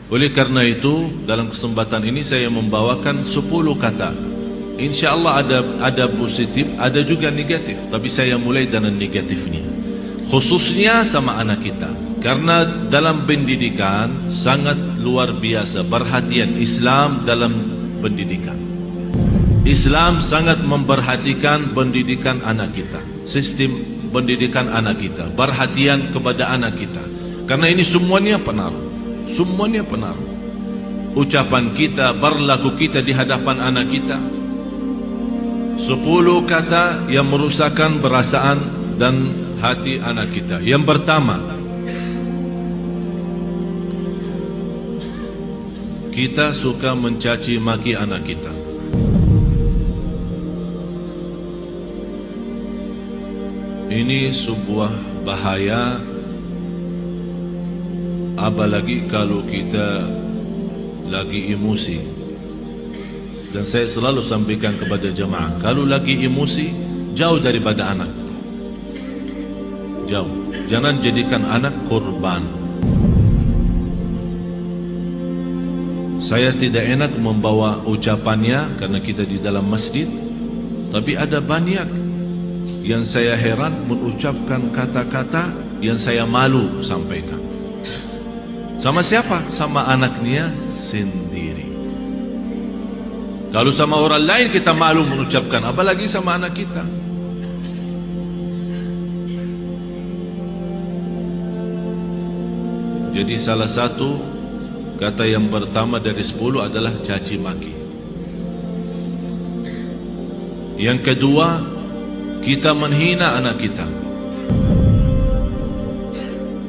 Oleh karena itu, dalam kesempatan ini saya membawakan 10 kata. Insya Allah ada positif, ada juga negatif. Tapi saya mulai dengan negatifnya. Khususnya sama anak kita. Karena dalam pendidikan sangat luar biasa perhatian Islam dalam pendidikan. Islam sangat memperhatikan pendidikan anak kita. Sistem pendidikan anak kita. Perhatian kepada anak kita. Karena ini semuanya pengaruh. Semuanya pengaruh. Ucapan kita, berlaku kita di hadapan anak kita. 10 kata yang merusakkan perasaan dan hati anak kita. Yang pertama, kita suka mencaci maki anak kita. Ini sebuah bahaya. Apalagi kalau kita lagi emosi. Dan saya selalu sampaikan kepada jemaah, kalau lagi emosi, jauh daripada anak. Jauh. Jangan jadikan anak korban. Saya tidak enak membawa ucapannya karena kita di dalam masjid. Tapi ada banyak yang saya heran mengucapkan kata-kata yang saya malu sampaikan. Sama siapa? Sama anaknya sendiri. Kalau sama orang lain kita malu mengucapkan, apalagi sama anak kita. Jadi salah satu kata yang pertama dari 10 adalah caci maki. Yang kedua, kita menghina anak kita.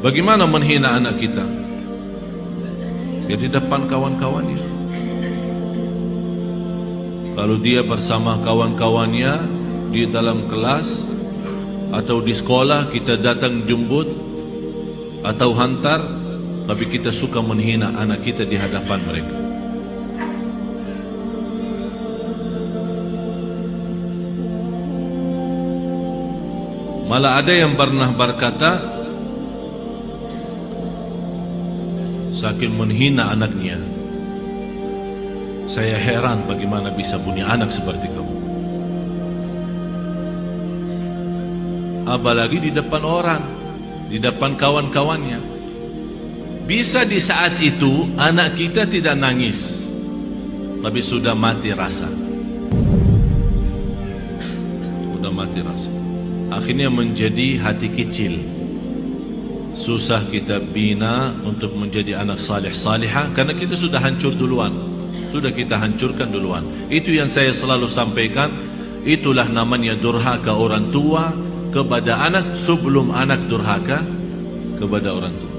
Bagaimana menghina anak kita? Di depan kawan-kawannya. Kalau dia bersama kawan-kawannya di dalam kelas atau di sekolah, kita datang jemput atau hantar, tapi kita suka menghina anak kita di hadapan mereka. Malah ada yang pernah berkata, saking menghina anaknya, saya heran bagaimana bisa punya anak seperti kamu. Apalagi di depan orang, di depan kawan-kawannya. Bisa di saat itu anak kita tidak nangis, tapi sudah mati rasa. Sudah mati rasa. Akhirnya menjadi hati kecil. Susah kita bina untuk menjadi anak salih-salihah karena kita sudah hancur duluan. Sudah kita hancurkan duluan. Itu yang saya selalu sampaikan. Itulah namanya durhaka orang tua kepada anak sebelum anak durhaka kepada orang tua.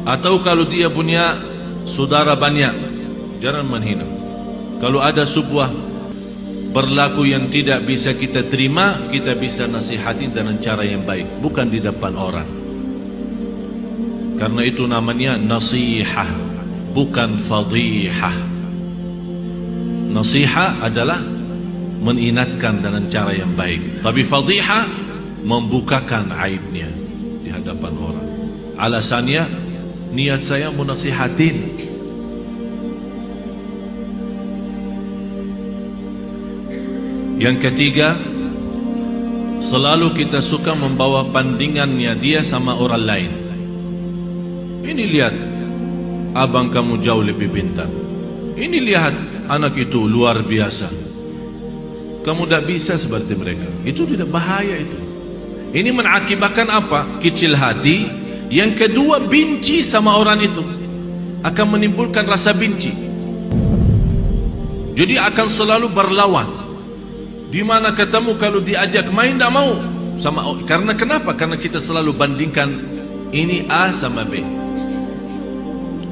Atau kalau dia punya saudara banyak, jangan menghina. Kalau ada sebuah berlaku yang tidak bisa kita terima, kita bisa nasihati dengan cara yang baik, bukan di depan orang. Karena itu namanya nasihah, bukan fadihah. Nasihah adalah mengingatkan dengan cara yang baik, tapi fadihah membukakan aibnya di hadapan orang. Alasannya, niat saya mau nasihatin. Yang ketiga, selalu kita suka membawa bandingannya dia sama orang lain. Ini lihat, abang kamu jauh lebih pintar. Ini lihat, anak itu luar biasa. Kamu tidak bisa seperti mereka. Itu tidak bahaya itu. Ini mengakibatkan apa? Kecil hati. Yang kedua, benci sama orang itu. Akan menimbulkan rasa benci. Jadi akan selalu berlawan. Di mana ketemu kalau diajak main tidak mau sama. Karena kenapa? Karena kita selalu bandingkan ini A sama B.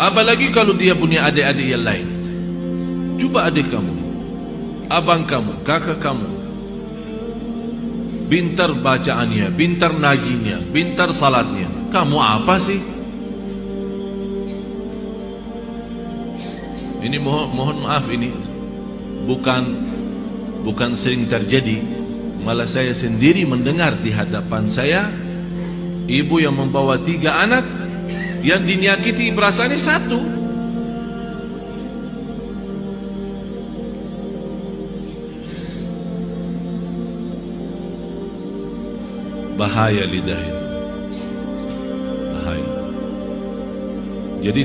Apalagi kalau dia punya adik-adik yang lain. Coba adik kamu, abang kamu, kakak kamu, pintar bacaannya, pintar najinya, pintar salatnya. Kamu apa sih? Ini mohon maaf, ini bukan sering terjadi, malah saya sendiri mendengar di hadapan saya ibu yang membawa 3 anak yang dinyakiti perasaannya satu. Bahaya lidah itu, bahaya. Jadi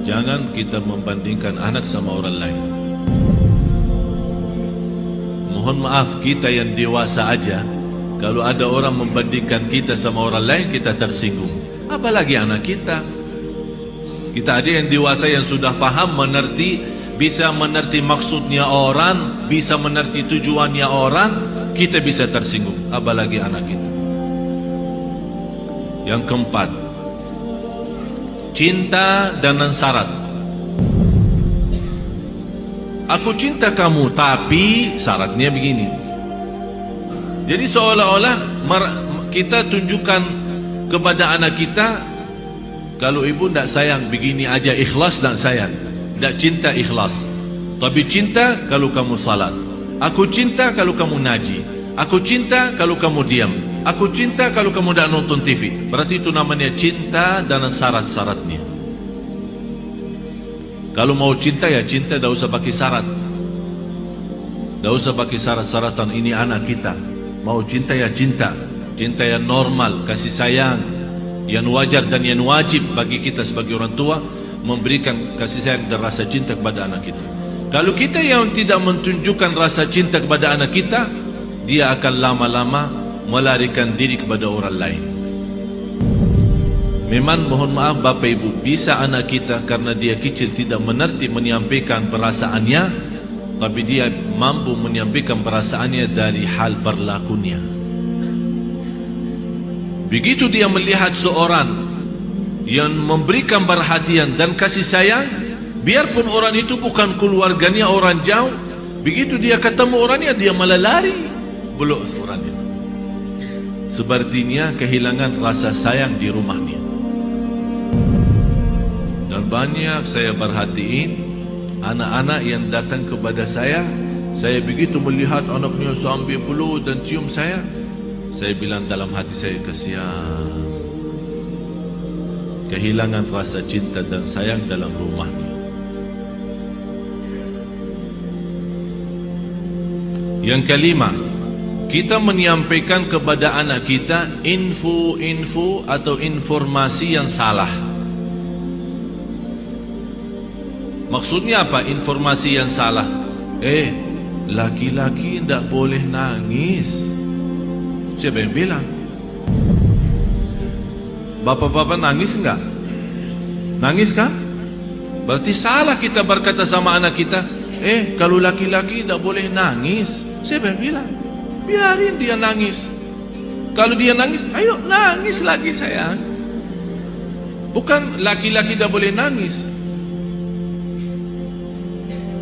jangan kita membandingkan anak sama orang lain. Mohon maaf, kita yang dewasa aja, kalau ada orang membandingkan kita sama orang lain, kita tersinggung. Apalagi anak kita. Kita ada yang dewasa yang sudah faham, mengerti, bisa mengerti maksudnya orang, bisa mengerti tujuannya orang, kita bisa tersinggung. Apalagi anak kita. Yang keempat, cinta dengan syarat. Aku cinta kamu, tapi syaratnya begini. Jadi seolah-olah kita tunjukkan kepada anak kita, kalau ibu tidak sayang begini aja, ikhlas dan sayang. Tidak cinta ikhlas, tapi cinta kalau kamu salat. Aku cinta kalau kamu ngaji. Aku cinta kalau kamu diam. Aku cinta kalau kamu tidak nonton TV. Berarti itu namanya cinta dan syarat-syaratnya. Kalau mau cinta ya cinta, tidak usah pakai syarat. Tidak usah pakai syarat-syaratan. Ini anak kita. Mau cinta ya cinta. Cinta yang normal, kasih sayang, yang wajar dan yang wajib bagi kita sebagai orang tua, memberikan kasih sayang dan rasa cinta kepada anak kita. Kalau kita yang tidak menunjukkan rasa cinta kepada anak kita, dia akan lama-lama melarikan diri kepada orang lain. Memang mohon maaf Bapak Ibu, bisa anak kita karena dia kecil tidak mengerti menyampaikan perasaannya, tapi dia mampu menyampaikan perasaannya dari hal berlakunya. Begitu dia melihat seorang yang memberikan perhatian dan kasih sayang, biarpun orang itu bukan keluarganya, orang jauh, begitu dia ketemu orangnya, dia malah lari, belum orang itu. Sepertinya kehilangan rasa sayang di rumahnya. Dan banyak saya perhatiin anak-anak yang datang kepada saya begitu melihat anaknya sambil peluk dan cium saya bilang dalam hati saya, kasihan, kehilangan rasa cinta dan sayang dalam rumahnya. Yang kelima, kita menyampaikan kepada anak kita info-info atau informasi yang salah. Maksudnya apa informasi yang salah? Laki-laki tidak boleh nangis. Siapa yang bilang? Bapak-bapak nangis enggak? Nangis kan? Berarti salah kita berkata sama anak kita, kalau laki-laki tidak boleh nangis. Siapa yang bilang? Biarin dia nangis. Kalau dia nangis, ayo nangis lagi sayang. Bukan laki-laki tidak boleh nangis.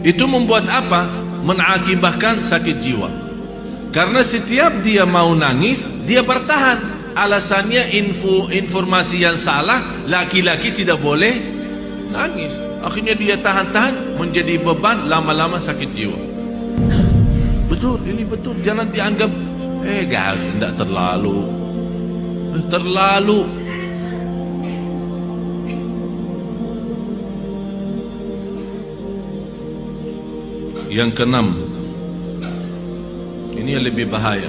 Itu membuat apa? Mengakibatkan sakit jiwa. Karena setiap dia mau nangis, dia bertahan. Alasannya informasi yang salah, laki-laki tidak boleh nangis. Akhirnya dia tahan-tahan, menjadi beban, lama-lama sakit jiwa. Betul, ini betul. Jangan dianggap tidak terlalu. Terlalu. Yang keenam, ini yang lebih bahaya.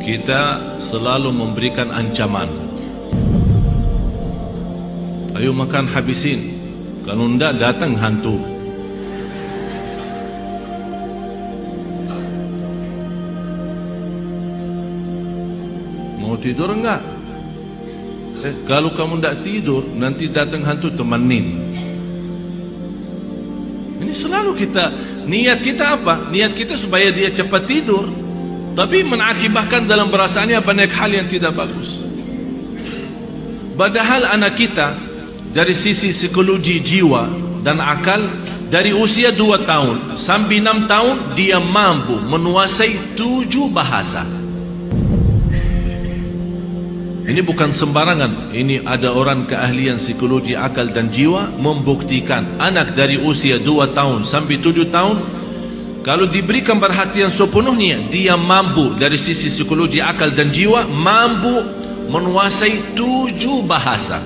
Kita selalu memberikan ancaman. Ayo makan habisin, kalau tidak datang hantu. Mau tidur enggak? Kalau kamu tidak tidur, nanti datang hantu, temenin. Ini selalu kita, niat kita apa? Niat kita supaya dia cepat tidur, tapi mengakibatkan dalam perasaannya banyak hal yang tidak bagus. Padahal anak kita dari sisi psikologi jiwa dan akal, dari usia 2 tahun sampai 6 tahun dia mampu menguasai 7 bahasa. Ini bukan sembarangan. Ini ada orang keahlian psikologi akal dan jiwa membuktikan anak dari usia 2 tahun sampai 7 tahun Kalau diberikan perhatian sepenuhnya, dia mampu dari sisi psikologi, akal dan jiwa, mampu menguasai 7 bahasa.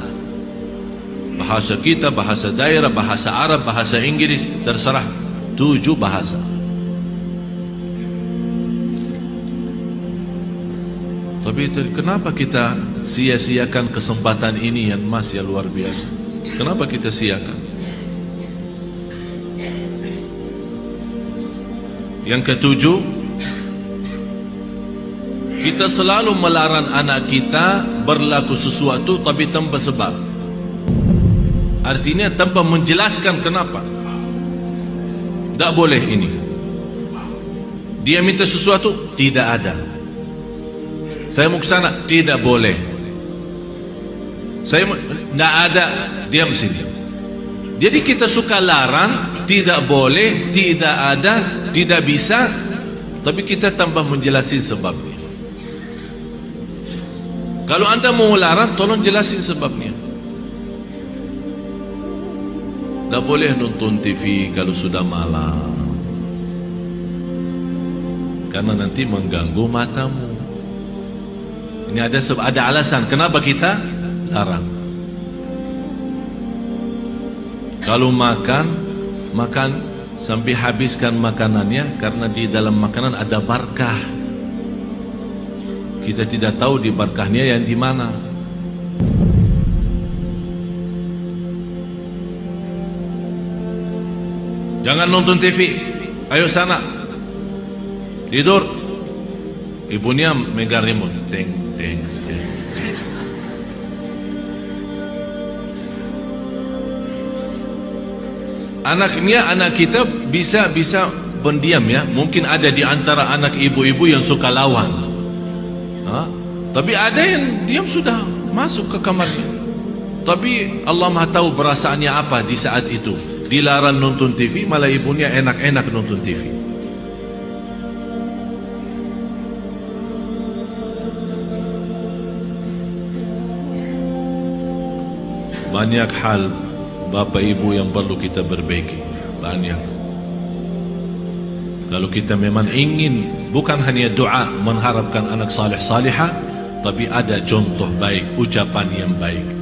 Bahasa kita, bahasa daerah, bahasa Arab, bahasa Inggris, terserah, 7 bahasa. Tapi kenapa kita sia-siakan kesempatan ini yang masih luar biasa? Kenapa kita siakan? Yang ketujuh, kita selalu melarang anak kita berlaku sesuatu tapi tanpa sebab. Artinya tanpa menjelaskan kenapa. Tak boleh ini. Dia minta sesuatu, tidak ada. Saya mau ke sana, tidak boleh. Saya tidak ada, diam sini. Jadi kita suka larang, tidak boleh, tidak ada, tidak bisa, tapi kita tambah menjelaskan sebabnya. Kalau anda mau larang, tolong jelasin sebabnya. Tak boleh nonton TV kalau sudah malam, karena nanti mengganggu matamu. Ini ada alasan kenapa kita larang. Kalau makan sampai habiskan makanannya, karena di dalam makanan ada barakah. Kita tidak tahu di barakahnya yang di mana. Jangan nonton TV, ayo sana, tidur. Ibunya megang remote, teng teng teng. Anak kita bisa pendiam ya. Mungkin ada di antara anak ibu-ibu yang suka lawan, tapi ada yang diam sudah masuk ke kamarnya. Tapi Allah Maha tahu perasaannya apa di saat itu. Dilarang nonton TV, malah ibunya enak-enak nonton TV. Banyak hal Bapak Ibu yang perlu kita perbaiki. Banyak. Kalau kita memang ingin bukan hanya doa mengharapkan anak saleh salihah, tapi ada contoh baik, ucapan yang baik.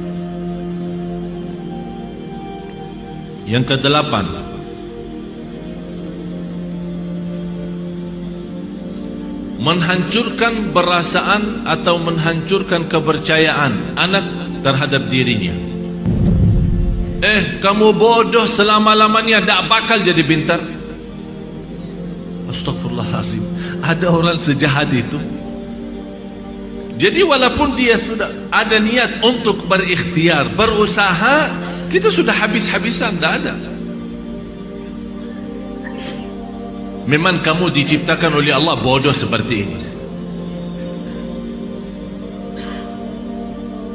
Yang ke-8, menghancurkan perasaan atau menghancurkan kepercayaan anak terhadap dirinya. Kamu bodoh selama-lamanya, tak bakal jadi pintar. Astagfirullahaladzim, ada orang sejahat itu. Jadi walaupun dia sudah ada niat untuk berikhtiar, berusaha, kita sudah habis-habisan, tak ada. Memang kamu diciptakan oleh Allah bodoh seperti ini.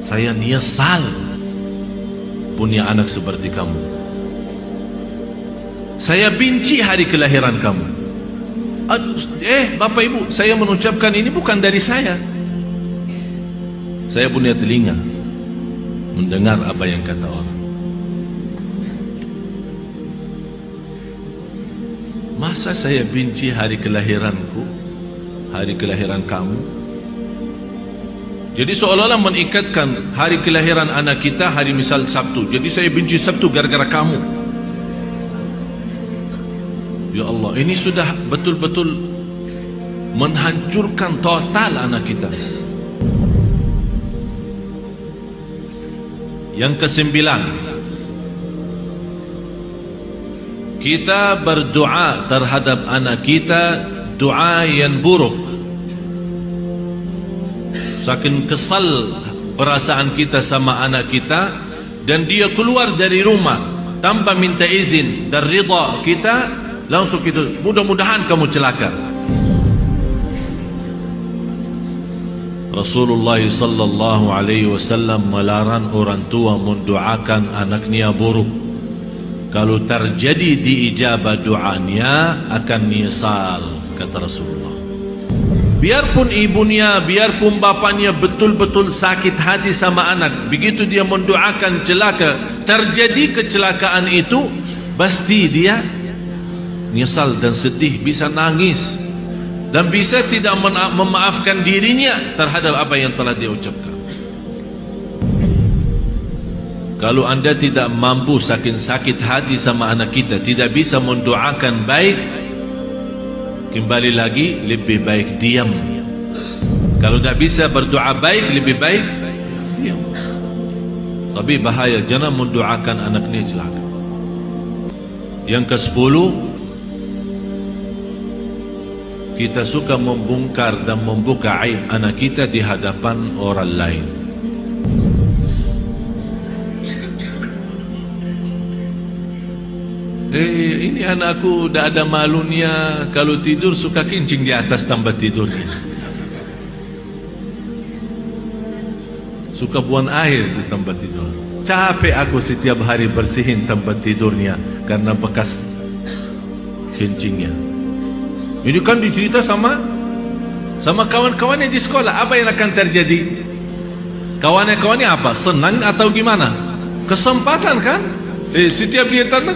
Saya nyesal punya anak seperti kamu. Saya benci hari kelahiran kamu. Bapak Ibu, saya mengucapkan ini bukan dari saya. Saya punya telinga mendengar apa yang kata orang. Masa saya benci hari kelahiranku, hari kelahiran kamu? Jadi seolah-olah mengikatkan hari kelahiran anak kita hari misal Sabtu. Jadi saya benci Sabtu gara-gara kamu. Ya Allah, ini sudah betul-betul menghancurkan total anak kita. Yang ke-9, kita berdoa terhadap anak kita doa yang buruk. Saking kesal perasaan kita sama anak kita, dan dia keluar dari rumah tanpa minta izin dan ridha kita, langsung kita, mudah-mudahan kamu celaka. Rasulullah sallallahu alaihi wasallam melarang orang tua mendoakan anaknya buruk. Kalau terjadi diijabah doanya akan nyesal, kata Rasulullah. Biarpun ibunya, biarpun bapaknya betul-betul sakit hati sama anak, begitu dia mendoakan celaka, terjadi kecelakaan itu, pasti dia nyesal dan sedih, bisa nangis, dan bisa tidak memaafkan dirinya terhadap apa yang telah dia ucapkan. Kalau anda tidak mampu saking sakit hati sama anak kita, tidak bisa mendoakan baik, kembali lagi, lebih baik diam. Kalau tidak bisa berdoa baik, lebih baik diam. Tapi bahaya, jangan mendoakan anak ni celaka. Yang ke-10, kita suka membongkar dan membuka aib anak kita di hadapan orang lain. Ini anakku dah ada malunya, kalau tidur suka kencing di atas tempat tidurnya, suka buang air di tempat tidur. Capek aku setiap hari bersihin tempat tidurnya karena bekas kencingnya. Ini kan dicerita sama kawan-kawannya di sekolah. Apa yang akan terjadi? Kawan-kawannya apa? Senang atau gimana? Kesempatan kan? Setiap dia tanda